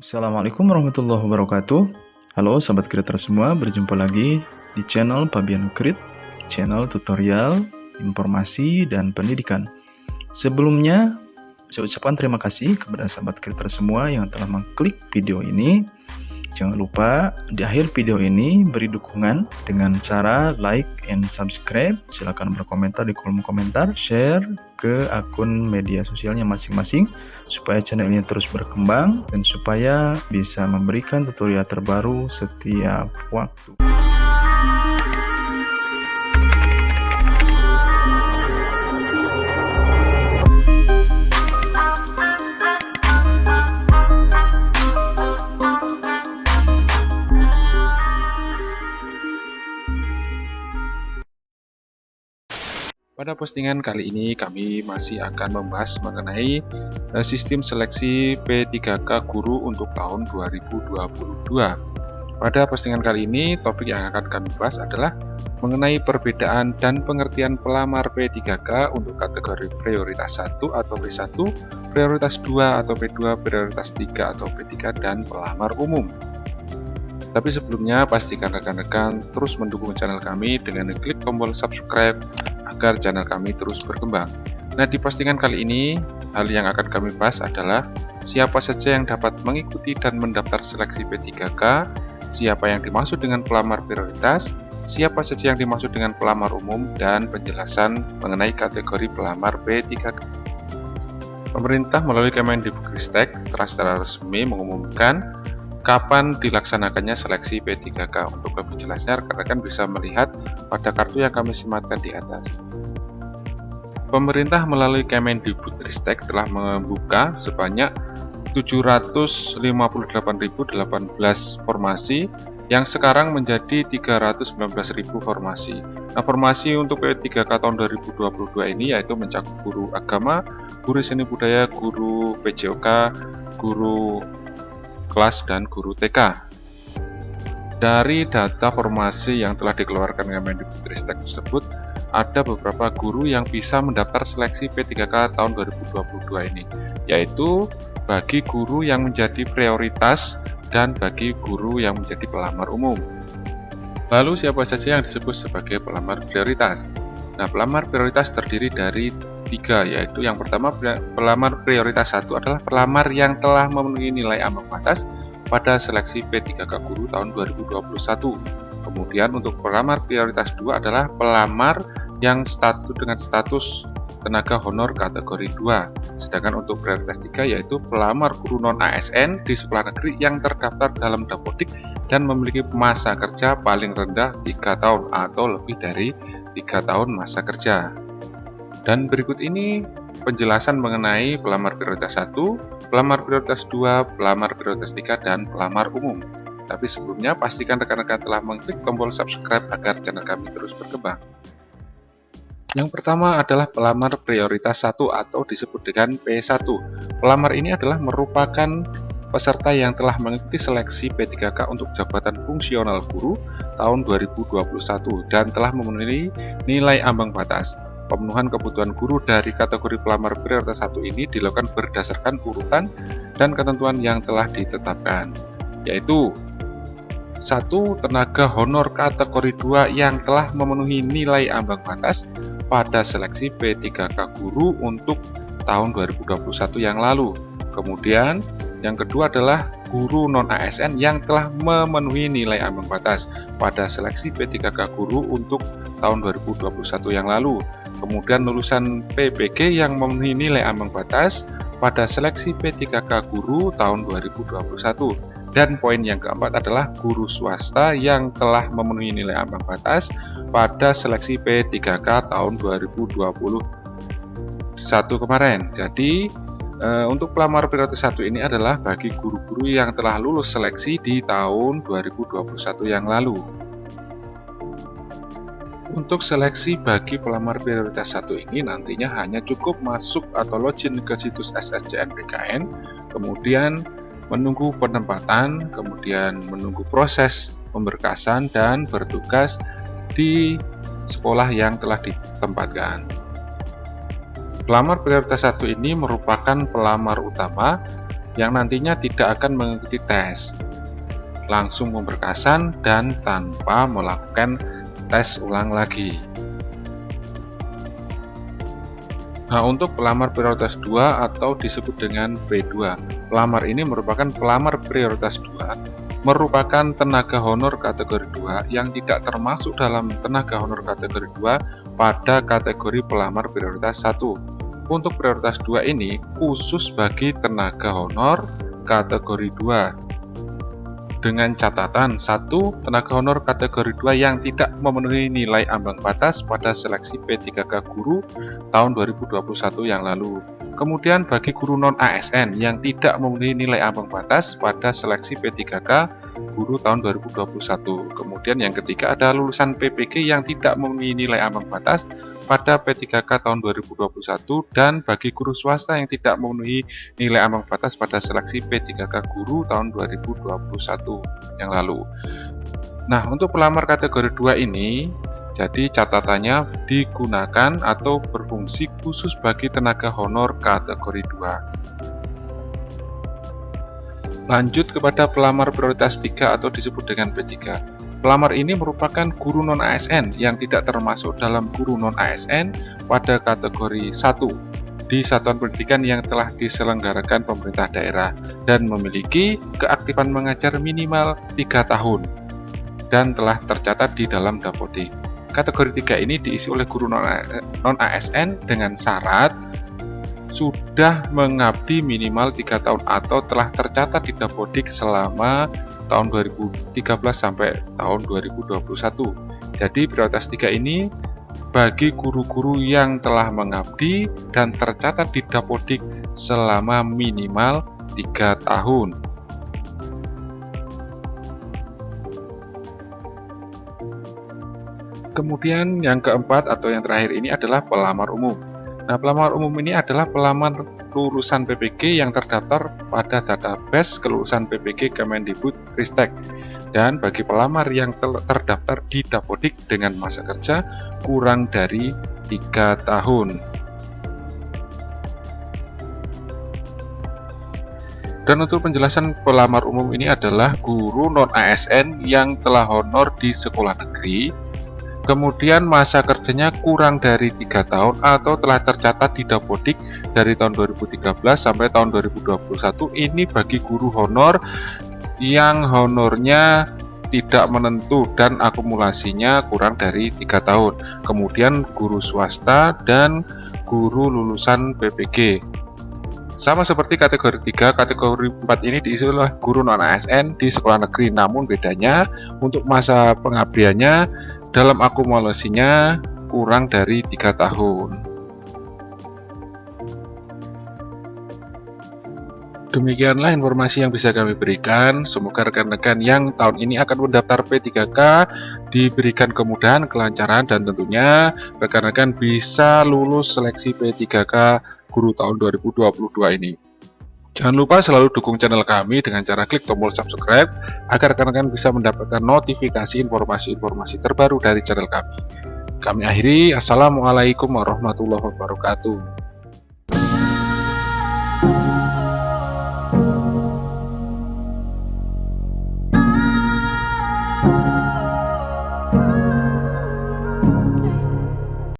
Assalamualaikum warahmatullahi wabarakatuh. Halo sahabat creator semua, berjumpa lagi di channel Pabian Crit, channel tutorial, informasi, dan pendidikan. Sebelumnya, saya ucapkan terima kasih kepada sahabat creator semua yang telah mengklik video ini. Jangan lupa di akhir video ini beri dukungan dengan cara like and subscribe. Silahkan berkomentar di kolom komentar, share ke akun media sosialnya masing-masing supaya channel ini terus berkembang dan supaya bisa memberikan tutorial terbaru setiap waktu. Pada postingan kali ini kami masih akan membahas mengenai sistem seleksi P3K guru untuk tahun 2022. Pada postingan kali ini topik yang akan kami bahas adalah mengenai perbedaan dan pengertian pelamar P3K untuk kategori prioritas 1 atau P1, prioritas 2 atau P2, prioritas 3 atau P3, dan pelamar umum. Tapi sebelumnya pastikan rekan-rekan terus mendukung channel kami dengan klik tombol subscribe agar channel kami terus berkembang. Nah, di postingan kali ini hal yang akan kami bahas adalah siapa saja yang dapat mengikuti dan mendaftar seleksi P3K, siapa yang dimaksud dengan pelamar prioritas, siapa saja yang dimaksud dengan pelamar umum, dan penjelasan mengenai kategori pelamar P3K. Pemerintah melalui Kemendikbudristek telah secara resmi mengumumkan kapan dilaksanakannya seleksi P3K. Untuk lebih jelasnya, rekan-rekan bisa melihat pada kartu yang kami sematkan di atas. Pemerintah melalui Kemendikbudristek telah membuka sebanyak 758.018 formasi yang sekarang menjadi 319.000 formasi. Nah, formasi untuk P3K tahun 2022 ini yaitu mencakup guru agama, guru seni budaya, guru PJOK, guru kelas, dan guru TK. Dari data formasi yang telah dikeluarkan Kemendikbudristek tersebut, ada beberapa guru yang bisa mendaftar seleksi P3K tahun 2022 ini, yaitu bagi guru yang menjadi prioritas dan bagi guru yang menjadi pelamar umum. Lalu siapa saja yang disebut sebagai pelamar prioritas? Nah, pelamar prioritas terdiri dari 3, yaitu yang pertama, pelamar prioritas 1 adalah pelamar yang telah memenuhi nilai ambang batas pada seleksi P3K guru tahun 2021. Kemudian untuk pelamar prioritas 2 adalah pelamar yang dengan status tenaga honor kategori 2. Sedangkan untuk prioritas 3 yaitu pelamar guru non ASN di sekolah negeri yang terdaftar dalam Dapodik dan memiliki masa kerja paling rendah 3 tahun atau lebih dari 3 tahun masa kerja. Dan berikut ini penjelasan mengenai pelamar prioritas 1, pelamar prioritas 2, pelamar prioritas 3, dan pelamar umum. Tapi sebelumnya pastikan rekan-rekan telah mengklik tombol subscribe agar channel kami terus berkembang. Yang pertama adalah pelamar prioritas 1 atau disebut dengan P1. Pelamar ini adalah merupakan peserta yang telah mengikuti seleksi P3K untuk jabatan fungsional guru tahun 2021 dan telah memenuhi nilai ambang batas. Pemenuhan kebutuhan guru dari kategori pelamar prioritas 1 ini dilakukan berdasarkan urutan dan ketentuan yang telah ditetapkan, yaitu 1. Tenaga honor kategori 2 yang telah memenuhi nilai ambang batas pada seleksi P3K guru untuk tahun 2021 yang lalu. Kemudian yang kedua adalah guru non-ASN yang telah memenuhi nilai ambang batas pada seleksi P3K guru untuk tahun 2021 yang lalu. Kemudian lulusan PPG yang memenuhi nilai ambang batas pada seleksi P3K guru tahun 2021. Dan poin yang keempat adalah guru swasta yang telah memenuhi nilai ambang batas pada seleksi P3K tahun 2021 kemarin. Jadi untuk pelamar prioritas 1 ini adalah bagi guru-guru yang telah lulus seleksi di tahun 2021 yang lalu. Untuk seleksi bagi pelamar prioritas 1 ini nantinya hanya cukup masuk atau login ke situs SSCN-BKN, kemudian menunggu penempatan, kemudian menunggu proses pemberkasan, dan bertugas di sekolah yang telah ditempatkan. Pelamar prioritas 1 ini merupakan pelamar utama yang nantinya tidak akan mengikuti tes, langsung pemberkasan dan tanpa melakukan tes ulang lagi. Nah, untuk pelamar prioritas 2 atau disebut dengan P2. Pelamar ini merupakan pelamar prioritas 2, merupakan tenaga honor kategori 2 yang tidak termasuk dalam tenaga honor kategori 2 pada kategori pelamar prioritas 1. Untuk prioritas 2 ini khusus bagi tenaga honor kategori 2. Dengan catatan, 1. Tenaga honor kategori 2 yang tidak memenuhi nilai ambang batas pada seleksi P3K guru tahun 2021 yang lalu. Kemudian bagi guru non-ASN yang tidak memenuhi nilai ambang batas pada seleksi P3K guru tahun 2021. Kemudian yang ketiga ada lulusan PPG yang tidak memenuhi nilai ambang batas pada P3K tahun 2021 dan bagi guru swasta yang tidak memenuhi nilai ambang batas pada seleksi P3K guru tahun 2021 yang lalu. Nah, untuk pelamar kategori 2 ini, jadi catatannya digunakan atau berfungsi khusus bagi tenaga honor kategori 2. Lanjut kepada pelamar prioritas 3 atau disebut dengan P3. Pelamar ini merupakan guru non-ASN yang tidak termasuk dalam guru non-ASN pada kategori 1 di satuan pendidikan yang telah diselenggarakan pemerintah daerah dan memiliki keaktifan mengajar minimal 3 tahun dan telah tercatat di dalam Dapodik. Kategori 3 ini diisi oleh guru non-ASN dengan syarat sudah mengabdi minimal 3 tahun atau telah tercatat di Dapodik selama tahun 2013 sampai tahun 2021. Jadi prioritas 3 ini bagi guru-guru yang telah mengabdi dan tercatat di Dapodik selama minimal 3 tahun. Kemudian yang keempat atau yang terakhir ini adalah pelamar umum. Nah, pelamar umum ini adalah pelamar lulusan PPG yang terdaftar pada database kelulusan PPG Kemendikbud-Ristek. Dan bagi pelamar yang terdaftar di Dapodik dengan masa kerja kurang dari 3 tahun. Dan untuk penjelasan pelamar umum ini adalah guru non-ASN yang telah honor di sekolah negeri, kemudian masa kerjanya kurang dari 3 tahun atau telah tercatat di Dapodik dari tahun 2013 sampai tahun 2021. Ini bagi guru honor yang honornya tidak menentu dan akumulasinya kurang dari 3 tahun. Kemudian guru swasta dan guru lulusan PPG. Sama seperti kategori 3, kategori 4 ini diisi oleh guru non-ASN di sekolah negeri, namun bedanya untuk masa pengabdiannya dalam akumulasinya kurang dari 3 tahun. Demikianlah informasi yang bisa kami berikan. Semoga rekan-rekan yang tahun ini akan mendaftar P3K diberikan kemudahan, kelancaran, dan tentunya rekan-rekan bisa lulus seleksi P3K guru tahun 2022 ini. Jangan lupa selalu dukung channel kami dengan cara klik tombol subscribe agar rekan-rekan bisa mendapatkan notifikasi informasi-informasi terbaru dari channel kami. Kami akhiri, Assalamualaikum warahmatullahi wabarakatuh.